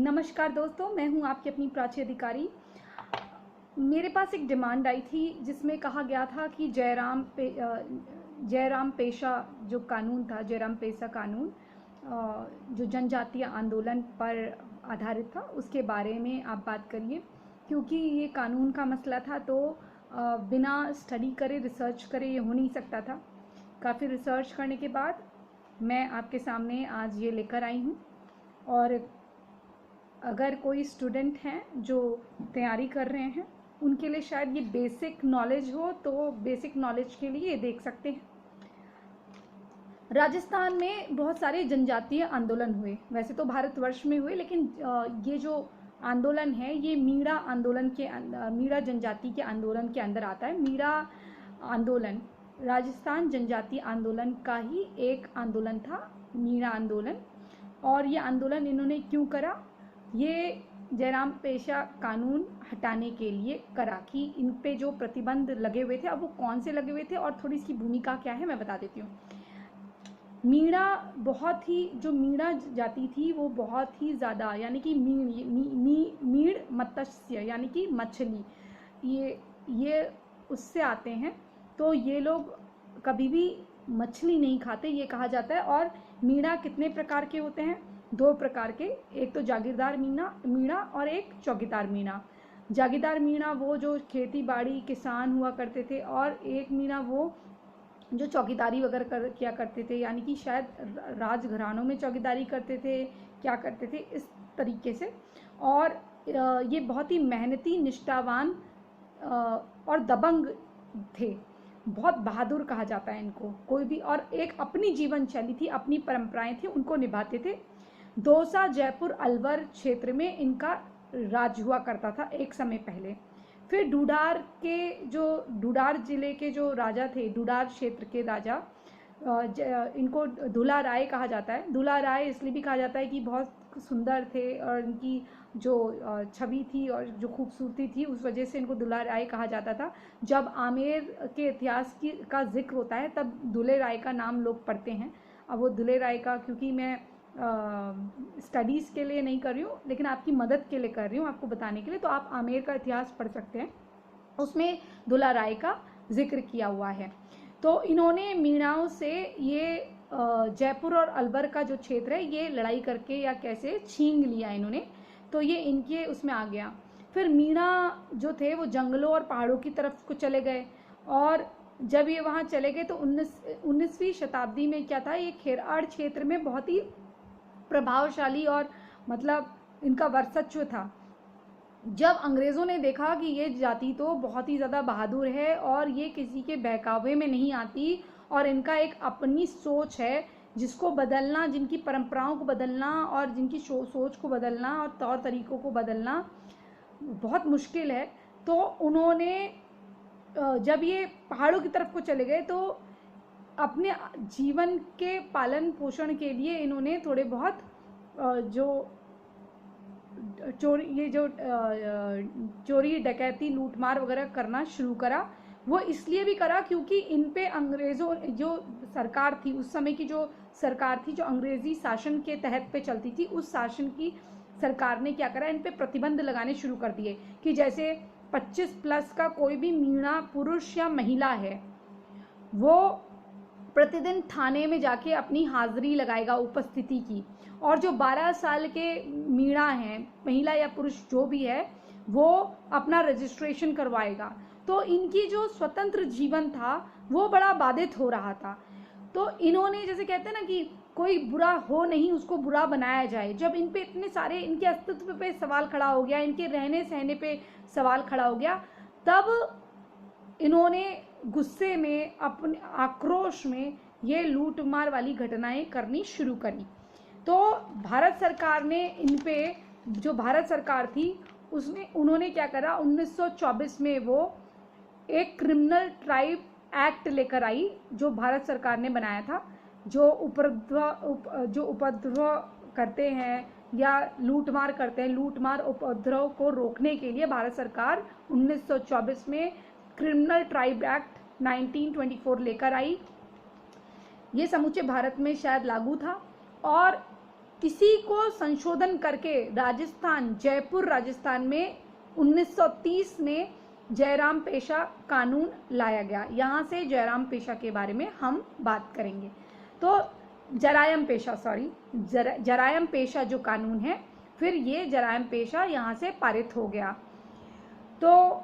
नमस्कार दोस्तों, मैं हूं आपकी अपनी प्राची अधिकारी। मेरे पास एक डिमांड आई थी जिसमें कहा गया था कि जयराम पेशा जो कानून था, जयराम पेशा कानून जो जनजातीय आंदोलन पर आधारित था, उसके बारे में आप बात करिए। क्योंकि ये कानून का मसला था तो बिना स्टडी करे, रिसर्च करे ये हो नहीं सकता था। काफ़ी रिसर्च करने के बाद मैं आपके सामने आज ये लेकर आई हूँ। और अगर कोई स्टूडेंट हैं जो तैयारी कर रहे हैं, उनके लिए शायद ये बेसिक नॉलेज हो, तो बेसिक नॉलेज के लिए ये देख सकते हैं। राजस्थान में बहुत सारे जनजातीय आंदोलन हुए। वैसे तो भारतवर्ष में हुए, लेकिन ये जो आंदोलन है ये मीणा आंदोलन के मीणा जनजाति के आंदोलन के अंदर आता है। मीणा आंदोलन राजस्थान जनजातीय आंदोलन का ही एक आंदोलन था, मीणा आंदोलन। और ये आंदोलन इन्होंने क्यों करा? ये जयराम पेशा कानून हटाने के लिए करा कि इन पे जो प्रतिबंध लगे हुए थे, अब वो कौन से लगे हुए थे और थोड़ी इसकी भूमिका क्या है मैं बता देती हूँ। मीणा बहुत ही, जो मीणा जाति थी वो बहुत ही ज़्यादा, यानी कि मीण मत्स्य यानी कि मछली, ये उससे आते हैं। तो ये लोग कभी भी मछली नहीं खाते, ये कहा जाता है। और मीणा कितने प्रकार के होते हैं? 2 प्रकार के। एक तो जागीरदार मीणा और एक चौकीदार मीणा। जागीरदार मीणा वो जो खेती बाड़ी किसान हुआ करते थे, और एक मीणा वो जो चौकीदारी वगैरह किया करते थे, यानी कि शायद राजघरानों में चौकीदारी करते थे, क्या करते थे इस तरीके से। और ये बहुत ही मेहनती, निष्ठावान और दबंग थे। बहुत बहादुर कहा जाता है इनको, कोई भी। और एक अपनी जीवन शैली थी, अपनी परंपराएं थी, उनको निभाते थे। दौसा, जयपुर, अलवर क्षेत्र में इनका राज हुआ करता था एक समय पहले। फिर डूडार जिले के जो राजा थे, डूडार क्षेत्र के राजा, इनको धुला राय कहा जाता है। धुला राय इसलिए भी कहा जाता है कि बहुत सुंदर थे, और इनकी जो छवि थी और जो खूबसूरती थी, उस वजह से इनको धुला राय कहा जाता था। जब आमेर के इतिहास का जिक्र होता है तब धुले राय का नाम लोग पढ़ते हैं। अब वो धुले राय का, क्योंकि मैं स्टडीज़ के लिए नहीं कर रही हूँ, लेकिन आपकी मदद के लिए कर रही हूँ, आपको बताने के लिए, तो आप आमेर का इतिहास पढ़ सकते हैं, उसमें धुला राय का जिक्र किया हुआ है। तो इन्होंने मीणाओं से ये जयपुर और अलवर का जो क्षेत्र है ये लड़ाई करके या कैसे छीन लिया इन्होंने, तो ये इनके उसमें आ गया। फिर मीणा जो थे वो जंगलों और पहाड़ों की तरफ को चले गए, और जब ये वहाँ चले गए तो 19वीं शताब्दी में क्या था, ये खेराड़ क्षेत्र में बहुत ही प्रभावशाली और मतलब इनका वर्चस्व था। जब अंग्रेज़ों ने देखा कि ये जाति तो बहुत ही ज़्यादा बहादुर है और ये किसी के बहकावे में नहीं आती, और इनका एक अपनी सोच है जिसको बदलना, जिनकी परंपराओं को बदलना और जिनकी सोच को बदलना और तौर तरीक़ों को बदलना बहुत मुश्किल है। तो उन्होंने जब ये पहाड़ों की तरफ को चले गए तो अपने जीवन के पालन पोषण के लिए इन्होंने थोड़े बहुत चोरी डकैती लूटमार वगैरह करना शुरू करा। वो इसलिए भी करा क्योंकि इन पे अंग्रेज़ों, जो सरकार थी उस समय की, जो सरकार थी जो अंग्रेज़ी शासन के तहत पे चलती थी, उस शासन की सरकार ने क्या करा, इन पे प्रतिबंध लगाने शुरू कर दिए कि जैसे 25+ का कोई भी मीणा पुरुष या महिला है, वो प्रतिदिन थाने में जाके अपनी हाजिरी लगाएगा उपस्थिति की। और जो 12 साल के मीणा हैं, महिला या पुरुष जो भी है, वो अपना रजिस्ट्रेशन करवाएगा। तो इनकी जो स्वतंत्र जीवन था वो बड़ा बाधित हो रहा था। तो इन्होंने, जैसे कहते हैं ना कि कोई बुरा हो नहीं उसको बुरा बनाया जाए, जब इन पे इतने सारे, इनके अस्तित्व पे सवाल खड़ा हो गया, इनके रहने सहने पे सवाल खड़ा हो गया, तब इन्होंने गुस्से में, अपने आक्रोश में ये लूटमार वाली घटनाएं करनी शुरू करी। तो भारत सरकार ने इन पे, जो भारत सरकार थी उन्होंने क्या करा, 1924 में वो एक क्रिमिनल ट्राइब एक्ट लेकर आई, जो भारत सरकार ने बनाया था। जो उपद्रव करते हैं या लूटमार करते हैं, लूटमार उपद्रव को रोकने के लिए भारत सरकार 1924 में क्रिमिनल ट्राइब एक्ट 1924 लेकर आई। ये समूचे भारत में शायद लागू था, और इसी को संशोधन करके राजस्थान, जयपुर राजस्थान में 1930 में जयराम पेशा कानून लाया गया। यहाँ से जयराम पेशा के बारे में हम बात करेंगे। तो जरायम पेशा जो कानून है, फिर ये जरायम पेशा यहाँ से पारित हो गया। तो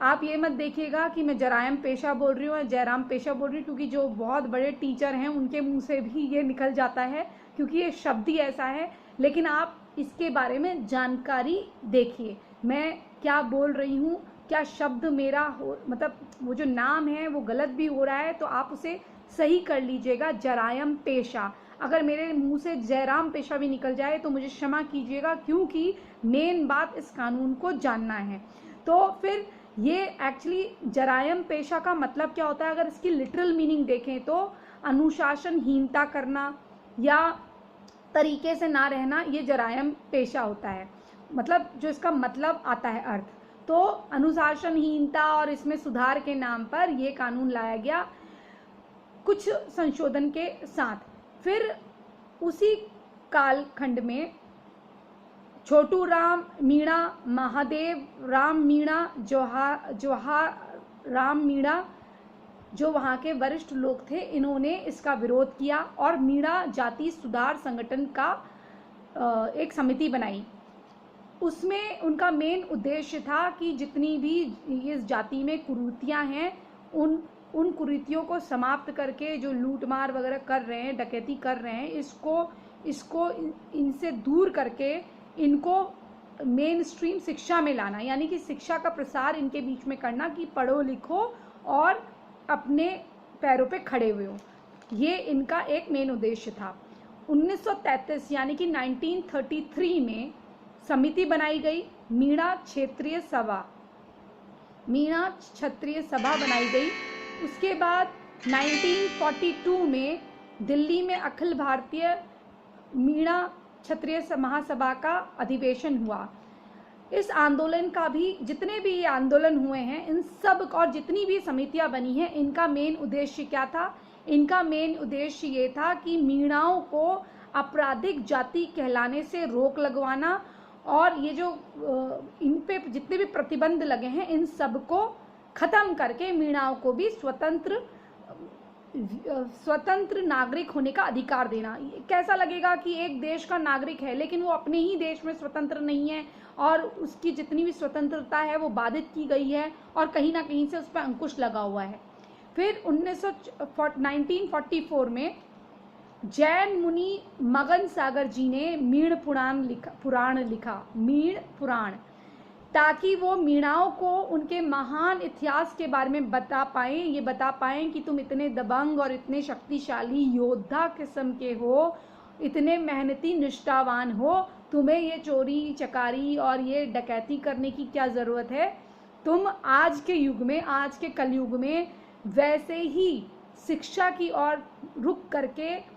आप ये मत देखिएगा कि मैं जरायम पेशा बोल रही हूँ, जयराम पेशा बोल रही हूँ, क्योंकि जो बहुत बड़े टीचर हैं उनके मुंह से भी ये निकल जाता है, क्योंकि ये शब्द ही ऐसा है। लेकिन आप इसके बारे में जानकारी देखिए, मैं क्या बोल रही हूँ, क्या शब्द मेरा हो, मतलब वो जो नाम है वो गलत भी हो रहा है तो आप उसे सही कर लीजिएगा। जरायम पेशा, अगर मेरे मुंह से जयराम पेशा भी निकल जाए तो मुझे क्षमा कीजिएगा, क्योंकि मेन बात इस कानून को जानना है। तो फिर ये एक्चुअली जरायम पेशा का मतलब क्या होता है, अगर इसकी लिटरल मीनिंग देखें तो अनुशासनहीनता करना या तरीके से ना रहना, ये जरायम पेशा होता है। मतलब जो इसका मतलब आता है अर्थ, तो अनुशासनहीनता और इसमें सुधार के नाम पर ये कानून लाया गया कुछ संशोधन के साथ। फिर उसी कालखंड में छोटू राम मीणा, महादेव राम मीणा, जोहार राम मीणा, जो वहाँ के वरिष्ठ लोग थे, इन्होंने इसका विरोध किया और मीणा जाति सुधार संगठन का एक समिति बनाई। उसमें उनका मेन उद्देश्य था कि जितनी भी इस जाति में कुरीतियाँ हैं, उन कुरीतियों को समाप्त करके जो लूटमार वगैरह कर रहे हैं, डकैती कर रहे हैं, इसको इनसे दूर करके इनको मेन स्ट्रीम शिक्षा में लाना, यानी कि शिक्षा का प्रसार इनके बीच में करना कि पढ़ो लिखो और अपने पैरों पे खड़े हुए हो। ये इनका एक मेन उद्देश्य था। 1933 यानी कि 1933 में समिति बनाई गई, मीणा क्षत्रिय सभा बनाई गई। उसके बाद 1942 में दिल्ली में अखिल भारतीय मीणा क्षत्रिय महासभा का अधिवेशन हुआ। इस आंदोलन का भी, जितने भी ये आंदोलन हुए हैं, इन सब और जितनी भी समितियां बनी हैं, इनका मेन उद्देश्य क्या था? इनका मेन उद्देश्य ये था कि मीणाओं को आपराधिक जाति कहलाने से रोक लगवाना और ये जो इन पे जितने भी प्रतिबंध लगे हैं, इन सब को खत्म करके मीणाओं को भी स्वतंत्र नागरिक होने का अधिकार देना। कैसा लगेगा कि एक देश का नागरिक है लेकिन वो अपने ही देश में स्वतंत्र नहीं है और उसकी जितनी भी स्वतंत्रता है वो बाधित की गई है और कहीं ना कहीं से उस पर अंकुश लगा हुआ है। फिर 1944 में जैन मुनि मगन सागर जी ने मीण पुराण लिखा, मीण पुराण, ताकि वो मीणाओं को उनके महान इतिहास के बारे में बता पाएं, ये बता पाएं कि तुम इतने दबंग और इतने शक्तिशाली योद्धा किस्म के हो, इतने मेहनती निष्ठावान हो, तुम्हें ये चोरी चकारी और ये डकैती करने की क्या ज़रूरत है। तुम आज के युग में, आज के कलयुग में वैसे ही शिक्षा की ओर रुख करके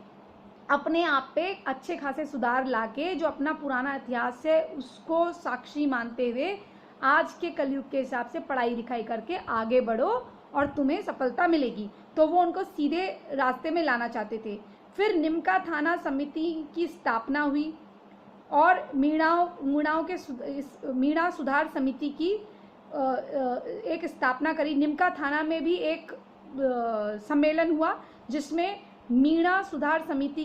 अपने आप पे अच्छे खासे सुधार लाके जो अपना पुराना इतिहास है उसको साक्षी मानते हुए आज के कलयुग के हिसाब से पढ़ाई लिखाई करके आगे बढ़ो और तुम्हें सफलता मिलेगी। तो वो उनको सीधे रास्ते में लाना चाहते थे। फिर निमका थाना समिति की स्थापना हुई और मीणा सुधार समिति की एक स्थापना करी। निमका थाना में भी एक सम्मेलन हुआ जिसमें मीणा सुधार समिति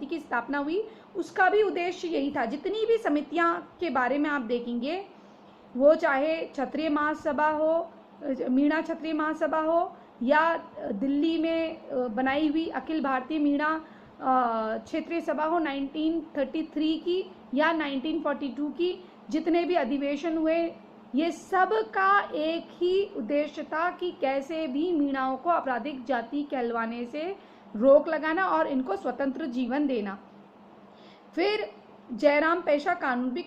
की स्थापना हुई। उसका भी उद्देश्य यही था। जितनी भी समितियां के बारे में आप देखेंगे, वो चाहे क्षत्रिय महासभा हो, मीणा क्षत्रिय महासभा हो या दिल्ली में बनाई हुई अखिल भारतीय मीणा क्षेत्रीय सभा हो 1933 की या 1942 की, जितने भी अधिवेशन हुए, ये सब का एक ही उद्देश्य था कि कैसे भी मीणाओं को आपराधिक जाति कहलवाने से रोक लगाना और इनको स्वतंत्र जीवन देना। फिर जरायम पेशा कानून भी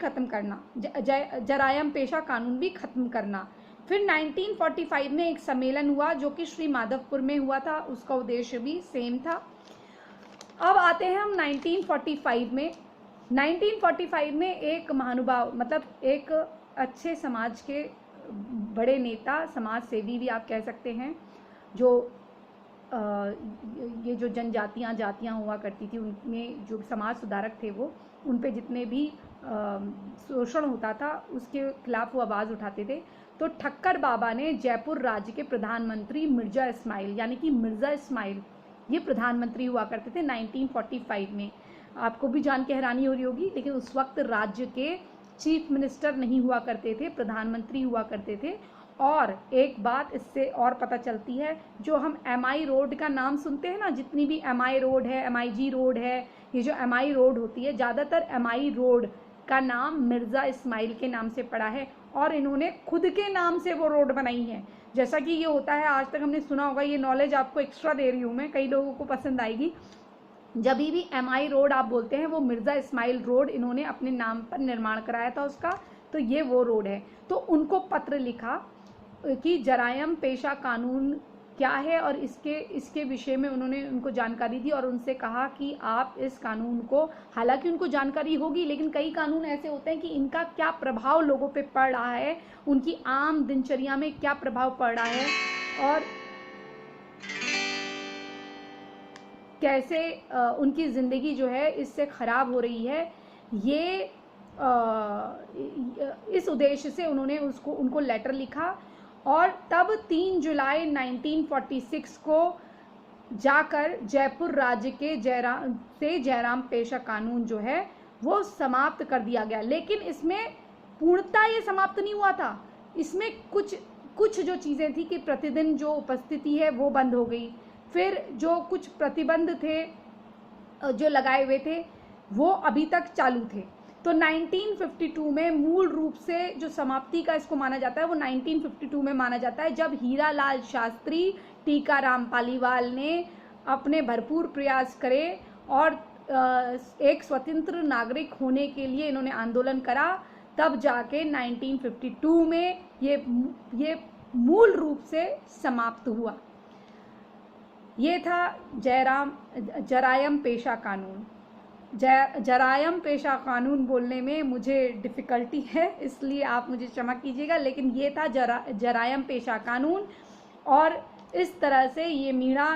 खत्म करना। फिर 1945 में एक सम्मेलन हुआ जो कि श्री माधवपुर में हुआ था, उसका उद्देश्य भी सेम था। अब आते हैं हम 1945 में। 1945 में एक महानुभाव, मतलब एक अच्छे समाज के बड़े नेता, समाज सेवी भी आप कह सकते हैं, जो ये जो जातियाँ हुआ करती थी, उनमें जो समाज सुधारक थे वो उन पे जितने भी शोषण होता था उसके खिलाफ वो आवाज़ उठाते थे। तो ठक्कर बाबा ने जयपुर राज्य के प्रधानमंत्री मिर्ज़ा इस्माइल, यानी कि मिर्ज़ा इस्माइल ये प्रधानमंत्री हुआ करते थे 1945 में। आपको भी जान के हैरानी हो रही होगी, लेकिन उस वक्त राज्य के चीफ मिनिस्टर नहीं हुआ करते थे, प्रधानमंत्री हुआ करते थे। और एक बात इससे और पता चलती है, जो हम MI रोड का नाम सुनते हैं ना, जितनी भी MI रोड है, MIG रोड है, ये जो MI रोड होती है, ज़्यादातर MI रोड का नाम मिर्ज़ा इस्माइल के नाम से पड़ा है और इन्होंने खुद के नाम से वो रोड बनाई है। जैसा कि ये होता है, आज तक हमने सुना होगा, ये नॉलेज आपको एक्स्ट्रा दे रही हूँ मैं, कई लोगों को पसंद आएगी। जब भी MI रोड आप बोलते हैं, वो मिर्ज़ा इस्माइल रोड इन्होंने अपने नाम पर निर्माण कराया था उसका, तो ये वो रोड है। तो उनको पत्र लिखा कि जरायम पेशा कानून क्या है और इसके विषय में उन्होंने उनको जानकारी दी और उनसे कहा कि आप इस कानून को, हालांकि उनको जानकारी होगी, लेकिन कई कानून ऐसे होते हैं कि इनका क्या प्रभाव लोगों पे पड़ रहा है, उनकी आम दिनचर्या में क्या प्रभाव पड़ रहा है और कैसे उनकी ज़िंदगी जो है इससे ख़राब हो रही है, ये इस उद्देश्य से उन्होंने उनको लेटर लिखा। और तब 3 जुलाई 1946 को जाकर जयपुर राज्य के जयराम पेशा कानून जो है वो समाप्त कर दिया गया। लेकिन इसमें पूर्णतः ये समाप्त नहीं हुआ था, इसमें कुछ जो चीज़ें थी कि प्रतिदिन जो उपस्थिति है वो बंद हो गई, फिर जो कुछ प्रतिबंध थे जो लगाए हुए थे वो अभी तक चालू थे। तो 1952 में मूल रूप से जो समाप्ति का इसको माना जाता है वो 1952 में माना जाता है, जब हीरालाल शास्त्री टीकाराम पालीवाल ने अपने भरपूर प्रयास करे और एक स्वतंत्र नागरिक होने के लिए इन्होंने आंदोलन करा, तब जाके 1952 में ये मूल रूप से समाप्त हुआ। ये था जरायम पेशा कानून। जरायम पेशा कानून बोलने में मुझे डिफ़िकल्टी है, इसलिए आप मुझे क्षमा कीजिएगा, लेकिन ये था जरायम पेशा कानून। और इस तरह से ये मीणा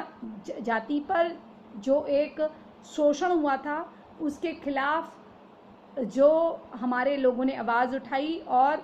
जाति पर जो एक शोषण हुआ था उसके खिलाफ जो हमारे लोगों ने आवाज़ उठाई और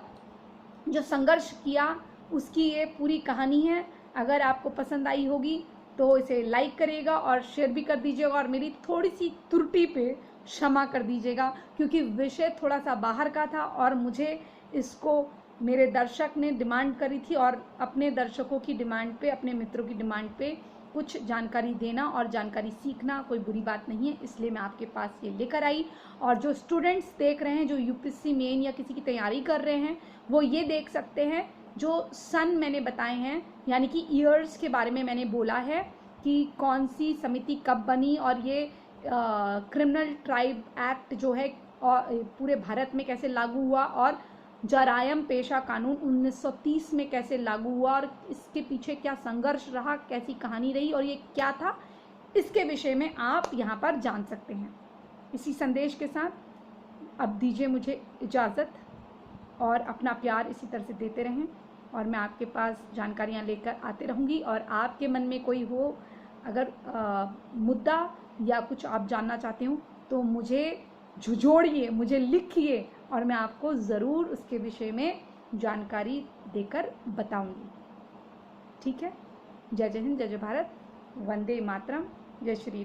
जो संघर्ष किया, उसकी ये पूरी कहानी है। अगर आपको पसंद आई होगी तो इसे लाइक करिएगा और शेयर भी कर दीजिएगा और मेरी थोड़ी सी त्रुटि पे क्षमा कर दीजिएगा, क्योंकि विषय थोड़ा सा बाहर का था और मुझे इसको मेरे दर्शक ने डिमांड करी थी और अपने दर्शकों की डिमांड पे, अपने मित्रों की डिमांड पे कुछ जानकारी देना और जानकारी सीखना कोई बुरी बात नहीं है, इसलिए मैं आपके पास ये लेकर आई। और जो स्टूडेंट्स देख रहे हैं, जो UPSC मेन या किसी की तैयारी कर रहे हैं, वो ये देख सकते हैं जो सन मैंने बताए हैं, यानी कि ईयर्स के बारे में मैंने बोला है कि कौन सी समिति कब बनी और ये क्रिमिनल ट्राइब एक्ट जो है पूरे भारत में कैसे लागू हुआ और जरायम पेशा कानून 1930 में कैसे लागू हुआ और इसके पीछे क्या संघर्ष रहा, कैसी कहानी रही और ये क्या था, इसके विषय में आप यहाँ पर जान सकते हैं। इसी संदेश के साथ अब दीजिए मुझे इजाज़त और अपना प्यार इसी तरह से देते रहें और मैं आपके पास जानकारियाँ लेकर आते रहूँगी। और आपके मन में कोई हो अगर मुद्दा या कुछ आप जानना चाहते हो तो मुझे झुझोड़िए, मुझे लिखिए और मैं आपको ज़रूर उसके विषय में जानकारी देकर बताऊंगी। ठीक है। जय जय हिंद, जय जय भारत, वंदे मातरम, जय श्री।